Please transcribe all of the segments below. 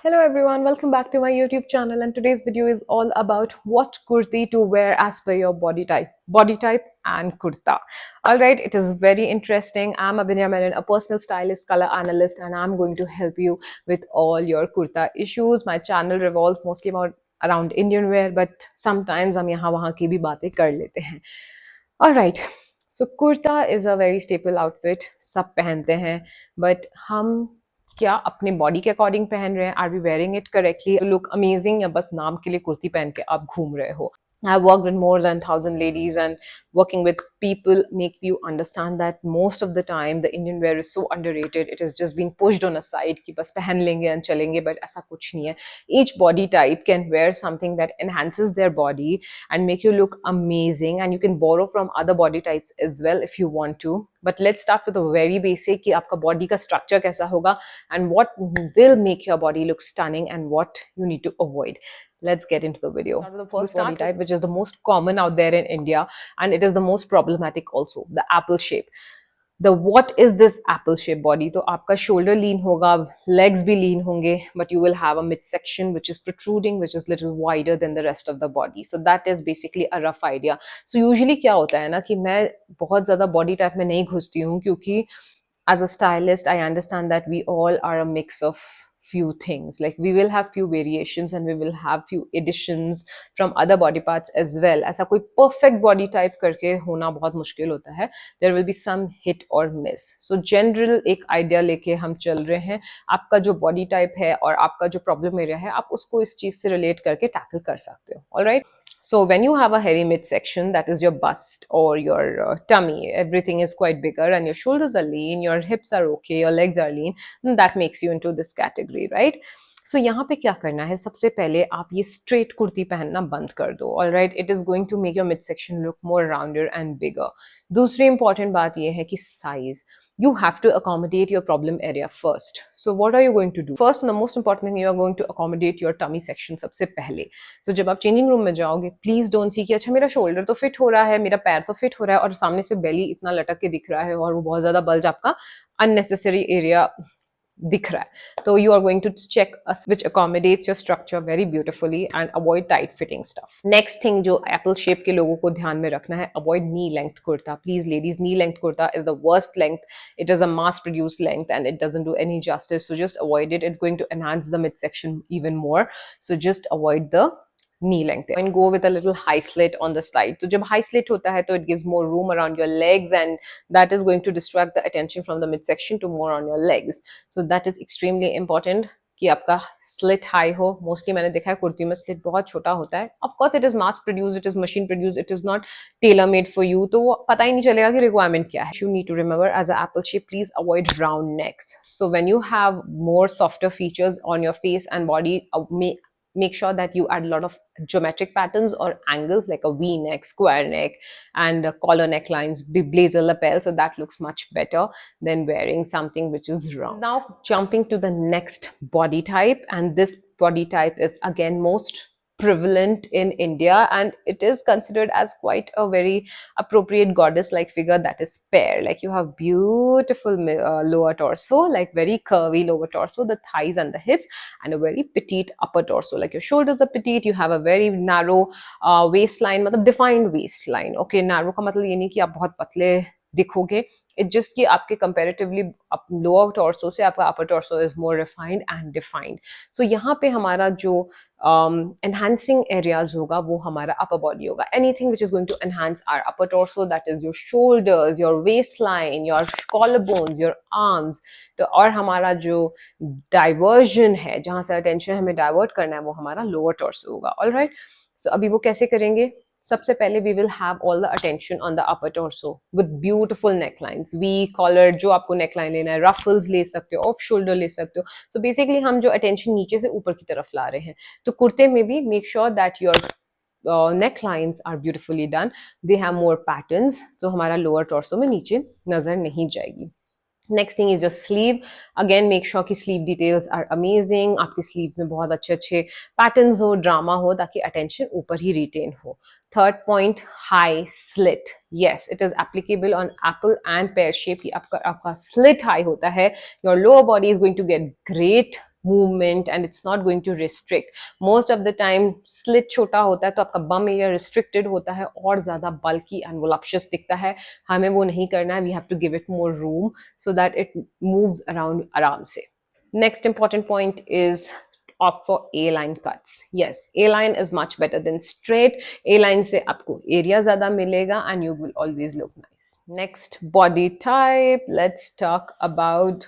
Hello everyone, welcome back to my YouTube channel, and today's video is all about what kurti to wear as per your body type and kurta. Alright, it is very interesting. I'm Abhinya Menon, a personal stylist, color analyst, and I'm going to help you with all your kurta issues. My channel revolves mostly around Indian wear, but sometimes हम यहाँ वहाँ की भी बातें कर लेते हैं. Alright, so kurta is a very staple outfit. सब पहनते हैं, but हम क्या अपने बॉडी के अकॉर्डिंग पहन रहे हैं? Are we wearing it correctly? Look amazing, या बस नाम के लिए कुर्ती पहन के आप घूम रहे हो? I've worked with more than 1,000 ladies, and working with people make you understand that most of the time the Indian wear is so underrated. It has just been pushed on a side कि बस पहन लेंगे and चलेंगे, but ऐसा कुछ नहीं है. Each body type can wear something that enhances their body and make you look amazing, and you can borrow from other body types as well if you want to. But let's start with a very basic कि आपका body का structure कैसा होगा and what will make your body look stunning and what you need to avoid. Let's get into the video. Start with the first body type, which is the most common out there in India, and it is the most problematic also, the apple shape. What is this apple shape body? तो आपका shoulder lean होगा, legs भी lean होंगे, but you will have a midsection which is protruding, which is little wider than the rest of the body. So that is basically a rough idea. So usually क्या होता है ना कि मैं बहुत ज़्यादा body type में नहीं घुसती हूँ, क्योंकि as a stylist I understand that we all are a mix of few things. Like we will have few variations and we will have few additions from other body parts as well. ऐसा कोई perfect body type करके होना बहुत मुश्किल होता है. There will be some hit or miss. So general एक idea लेके हम चल रहे हैं. आपका जो body type है और आपका जो problem area है, आप उसको इस चीज से relate करके tackle कर सकते हो. All right? So when you have a heavy midsection, that is your bust or your tummy, everything is quite bigger and your shoulders are lean, your hips are okay, your legs are lean, then that makes you into this category, right? So यहाँ पे क्या करना है? सबसे पहले आप ये straight kurti पहनना बंद कर दो. All right, it is going to make your midsection look more rounder and bigger. दूसरी important बात ये है कि size. You have to accommodate your problem area first. So what are you going to do? First and the most important thing, you are going to accommodate your tummy section सबसे पहले. So जब आप changing room में जाओगे, please don't see कि अच्छा मेरा shoulder तो fit हो रहा है, मेरा पैर तो fit हो रहा है और सामने से belly इतना लटक के दिख रहा है और वो बहुत ज़्यादा bulge आपका unnecessary area दिख रहा है. तो you are going to check which accommodates your structure very beautifully and avoid tight fitting stuff. Next thing जो apple shape के लोगों को ध्यान में रखना है, avoid knee length kurta. Please ladies, knee length kurta is the worst length. It is a mass produced length and it doesn't do any justice. So just avoid it. It's going to enhance the midsection even more. So just avoid the knee length and go with a little high slit on the side. तो जब high slit होता है तो it gives more room around your legs and that is going to distract the attention from the midsection to more on your legs. So that is extremely important कि आपका slit high हो. Mostly मैंने देखा है कुर्ती में slit बहुत छोटा होता है. Of course it is mass produced, it is machine produced, it is not tailor made for you. तो पता ही नहीं चलेगा कि requirement क्या है. You need to remember as an apple shape, please avoid round necks. So when you have more softer features on your face and body, make sure that you add a lot of geometric patterns or angles like a V-neck, square neck, and collar necklines, blazer lapel. So that looks much better than wearing something which is round. Now jumping to the next body type, and this body type is again most prevalent in India and it is considered as quite a very appropriate goddess-like figure, that is pear. Like you have beautiful lower torso, like very curvy lower torso, the thighs and the hips, and a very petite upper torso. Like your shoulders are petite, you have a very narrow waistline, मतलब defined waistline. Okay, narrow का मतलब ये नहीं कि आप बहुत पतले दिखोगे. It's just कि आपके comparatively lower torso से आपका upper torso is more refined and defined. So यहाँ पे हमारा जो enhancing areas होगा वो हमारा upper body होगा. Anything which is going to enhance our upper torso, that is your shoulders, your waistline, your collarbones, your arms. तो और हमारा जो diversion है, जहाँ से attention हमें divert करना है, वो हमारा lower torso होगा. All right. So अभी वो कैसे करेंगे? सबसे पहले we will have all the attention on the upper torso with beautiful necklines, V collar, जो आपको neckline लेना है, ruffles ले सकते हो, off shoulder ले सकते हो. So basically हम जो attention नीचे से ऊपर की तरफ ला रहे हैं. तो कुर्ते में भी make sure that your necklines are beautifully done, they have more patterns, तो हमारा lower torso में नीचे नजर नहीं जाएगी. Next thing is your sleeve. Again, make sure कि sleeve details are amazing. आपके sleeve में बहुत अच्छे patterns हो, drama हो, ताकि attention ऊपर ही retain हो. Third point, high slit. Yes, it is applicable on apple and pear shape. कि आपका slit high होता है. Your lower body is going to get great movement and it's not going to restrict. Most of the time slit छोटा होता है तो आपका bum area restricted होता है और ज़्यादा bulky and voluptuous दिखता है. हमें वो नहीं करना है. We have to give it more room so that it moves around आराम से. Next important point is opt for A-line cuts. Yes, A-line is much better than straight. A-line से आपको area ज़्यादा मिलेगा and you will always look nice. Next, body type. Let's talk about,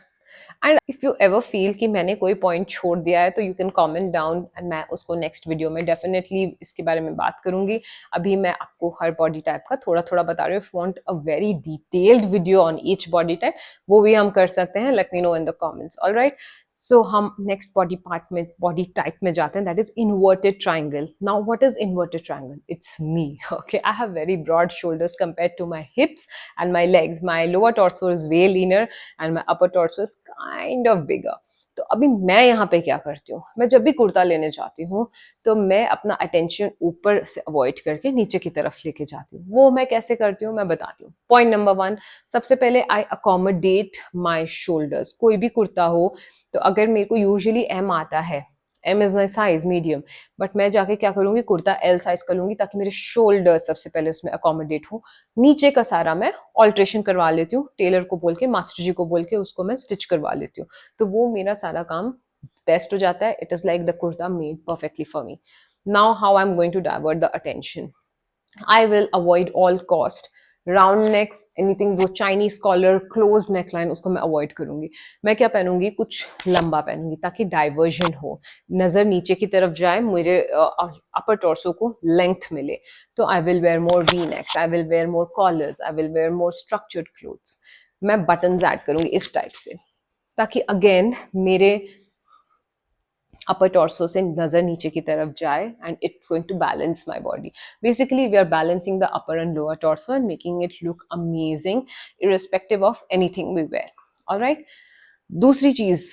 and if you ever feel कि मैंने कोई point छोड़ दिया है तो you can comment down and मैं उसको next video में definitely इसके बारे में बात करूँगी. अभी मैं आपको हर body type का थोड़ा थोड़ा बता रही हूँ. If you want a very detailed video on each body type, वो भी हम कर सकते हैं. Let me know in the comments. All right. So हम next body part में body type में जाते हैं, that is inverted triangle. Now what is inverted triangle? It's me. Okay, I have very broad shoulders compared to my hips and my legs. My lower torso is way leaner and my upper torso is kind of bigger. तो अभी मैं यहाँ पे क्या करती हूँ, मैं जब भी कुर्ता लेने जाती हूँ तो मैं अपना अटेंशन ऊपर से अवॉइड करके नीचे की तरफ लेके जाती हूँ. वो मैं कैसे करती हूँ मैं बताती हूँ. पॉइंट नंबर 1, सबसे पहले आई अकोमोडेट माई शोल्डर्स. कोई भी कुर्ता हो तो अगर मेरे को यूजुअली एम आता है, M is my size medium, but मैं जाके क्या करूंगी, कुर्ता एल साइज कर लूंगी ताकि मेरे शोल्डर सबसे पहले उसमें अकोमोडेट हो. नीचे का सारा मैं ऑल्ट्रेशन करवा लेती हूँ, टेलर को बोल के, मास्टर जी को बोल के उसको मैं स्टिच करवा लेती हूँ. तो वो मेरा सारा काम बेस्ट हो जाता है. It is like the kurta made perfectly for me. Now how I am going to divert the attention. I will avoid all cost round necks, anything जो चाइनीज कॉलर, क्लोज नेकलाइन, उसको मैं अवॉइड करूंगी. मैं क्या पहनूंगी, कुछ लंबा पहनूंगी ताकि डाइवर्जन हो, नजर नीचे की तरफ जाए, मेरे अपर टॉर्सो को लेंथ मिले. तो I will wear more V necks, I will wear more collars, I will wear more structured clothes. मैं बटन्स ऐड करूंगी इस टाइप से ताकि अगेन मेरे upper torso से नजर नीचे की तरफ जाए and it's going to balance my body. Basically, we are balancing the upper and lower torso and making it look amazing irrespective of anything we wear. All right. दूसरी चीज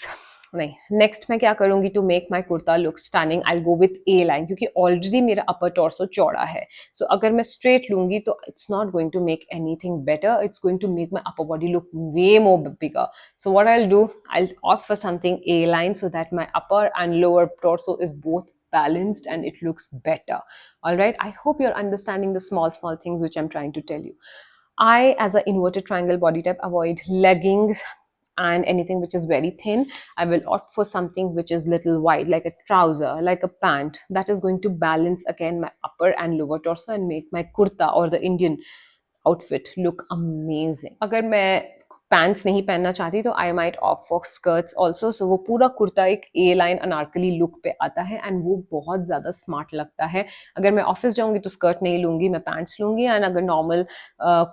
नहीं, नेक्स्ट मैं क्या करूंगी to make my kurta look stunning, I go with a line, क्योंकि already मेरा upper torso चौड़ा है. सो अगर मैं स्ट्रेट लूंगी तो it's not going to make anything better, it's going to make my upper body look way more bigger. So what I will do, I will opt for something a line so that my upper and lower torso is both balanced and it looks better. All right, I hope you're understanding the small things which I'm trying to tell you. I, as an inverted triangle body type, avoid leggings and anything which is very thin. I will opt for something which is little wide, like a trouser, like a pant, that is going to balance again my upper and lower torso and make my kurta or the Indian outfit look amazing. अगर मैं pants नहीं पहनना चाहती तो I might opt for skirts also. So वो पूरा कुर्ता एक ए line Anarkali look पे आता है एंड वो बहुत ज़्यादा स्मार्ट लगता है. अगर मैं ऑफिस जाऊंगी तो स्कर्ट नहीं लूंगी, मैं पैंट्स लूंगी. एंड अगर नॉर्मल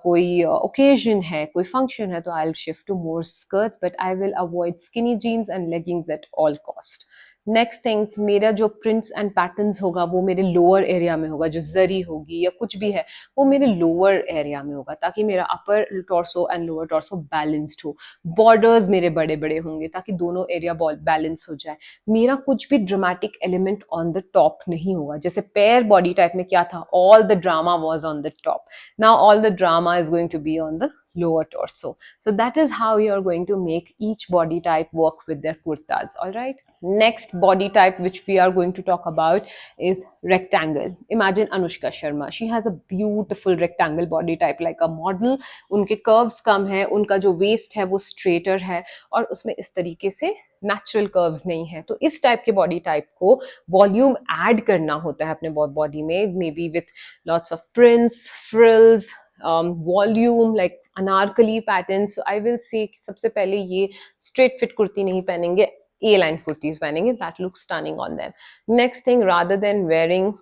कोई ओकेजन है, कोई फंक्शन है, तो I will shift to more skirts, but I will avoid skinny jeans and leggings at all cost. Next things, मेरा जो प्रिंट्स एंड पैटर्न्स होगा वो मेरे लोअर एरिया में होगा. जो जरी होगी या कुछ भी है वो मेरे लोअर एरिया में होगा ताकि मेरा upper torso and lower torso balanced हो. बॉर्डर्स मेरे बड़े बड़े होंगे ताकि दोनों एरिया बैलेंस हो जाए. मेरा कुछ भी dramatic element on the top नहीं होगा. जैसे पेयर बॉडी टाइप में क्या था, all the drama was on the top. Now all the drama is going to be on the lower torso. So that is how you are going to make each body type work with their kurtas. All right. Next body type which we are going to talk about is rectangle. Imagine Anushka Sharma. She has a beautiful rectangle body type like a model. उनके curves कम है, उनका जो waist है वो straighter है और उसमें इस तरीके से नेचुरल कर्व्स नहीं है. तो इस टाइप के बॉडी टाइप को वॉल्यूम ऐड करना होता है अपने बॉडी में, may be with lots of prints, frills, volume like Anarkali pattern. So I will say सबसे पहले ये स्ट्रेट फिट कुर्ती नहीं पहनेंगे, ए लाइन कुर्तीज पहनेंगे. That look stunning on them. Next thing, rather than wearing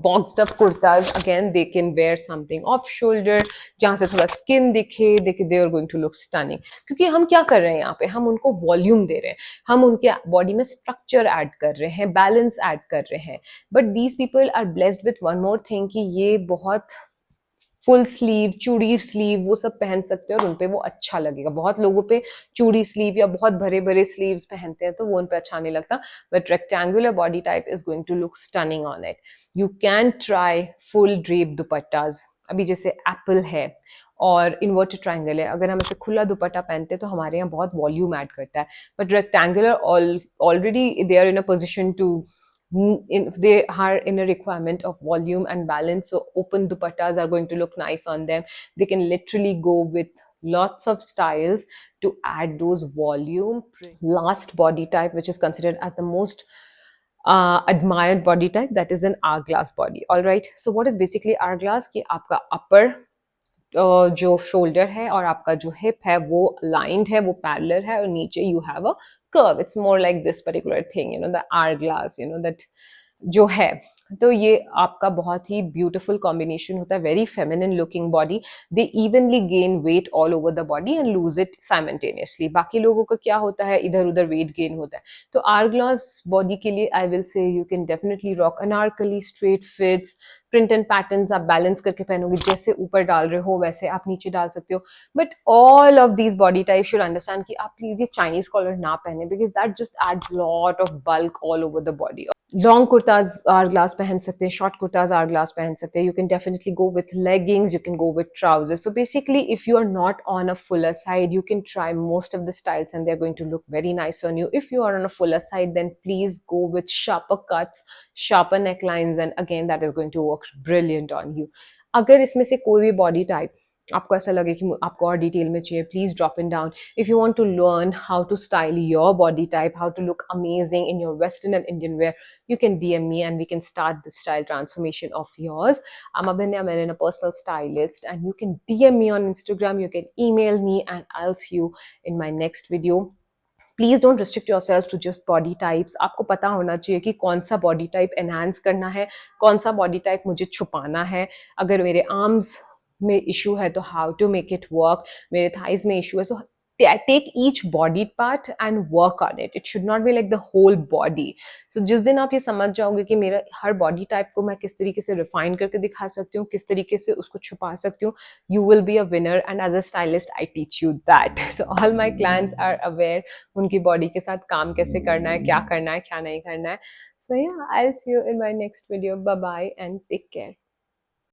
boxed up kurtas, again they can wear something off shoulder जहाँ से थोड़ा skin दिखे, they are going to look stunning. क्योंकि हम क्या कर रहे हैं यहाँ पे, हम उनको वॉल्यूम दे रहे हैं, हम उनके बॉडी में स्ट्रक्चर ऐड कर रहे हैं, बैलेंस ऐड कर रहे हैं. But these people are blessed with one more thing कि ये बहुत फुल स्लीव, चूड़ी स्लीव वो सब पहन सकते हैं और उनपे वो अच्छा लगेगा. बहुत लोगों पे चूड़ी स्लीव या बहुत भरे भरे स्लीव्स पहनते हैं तो वो उन पे अच्छा नहीं लगता. But rectangular body type is going to look stunning on it. You can try full drape dupattas. अभी जैसे एप्पल है और इन्वर्टेड ट्रायंगल है, अगर हम ऐसे खुला दुपट्टा पहनते हैं तो हमारे यहाँ बहुत वॉल्यूम ऐड करता है. But rectangular already they are in a position to, they are in a requirement of volume and balance, so open dupattas are going to look nice on them. They can literally go with lots of styles to add those volume. Last body type, which is considered as the most admired body type, that is an hourglass body. All right, so what is basically hourglass? कि आपका upper जो shoulder है और आपका जो hip है वो lined है, वो पैरेलल है, और नीचे you have a curve. It's more like this particular thing, you know, the hourglass, you know, that जो है. तो ये आपका बहुत ही ब्यूटीफुल कॉम्बिनेशन होता है, very feminine looking body. They evenly gain weight all over the body and lose it simultaneously. बाकी लोगों का क्या होता है, इधर उधर वेट गेन होता है. तो आरग्लास बॉडी के लिए I will say you can definitely rock Anarkali, straight fits, print and patterns आप बैलेंस करके पहनोगे, जैसे ऊपर डाल रहे हो वैसे आप नीचे डाल सकते हो. But all of these body type should understand कि आप प्लीज ये चाइनीज कॉलर ना पहने, because that just adds lot of bulk all over the body. Long kurtas hourglass पहन सकते हैं, शॉर्ट कुर्ताज आर ग्लास पहन सकते हैं. You can definitely go with leggings, you can go with trousers. So basically if you are not on a fuller side, you can try most of the styles and they're going to look very nice on you. If you are on a fuller side, then please go with sharper cuts, sharper necklines, and again that is going to work brilliant on you. अगर इसमें से कोई भी body type आपको ऐसा लगे कि आपको और डिटेल में चाहिए, please drop in down. If you want to learn how to style your body type, how to look amazing in your western and Indian wear, you can DM me and we can start the style transformation of yours. I'm Abhinya Menon, a personal stylist, and you can DM me on Instagram, you can email me, and I'll see you in my next video. Please don't restrict yourself to just body types. आपको पता होना चाहिए कि कौन सा body type enhance करना है, कौन सा बॉडी टाइप मुझे छुपाना है. अगर मेरे आर्म्स में इशू है तो how to make it work, मेरे थाइज में इशू है, so take each body part and work on it. It should not be like the whole body. So जिस दिन आप ये समझ जाओगे कि मेरा हर बॉडी टाइप को मैं किस तरीके से रिफाइन करके दिखा सकती हूँ, किस तरीके से उसको छुपा सकती हूँ, you will be a winner. And as a stylist I teach you that. So all my clients are aware उनकी बॉडी के साथ काम कैसे करना है, क्या करना है, क्या नहीं करना है. So yeah, I'll see you in my next video. Bye bye and take care.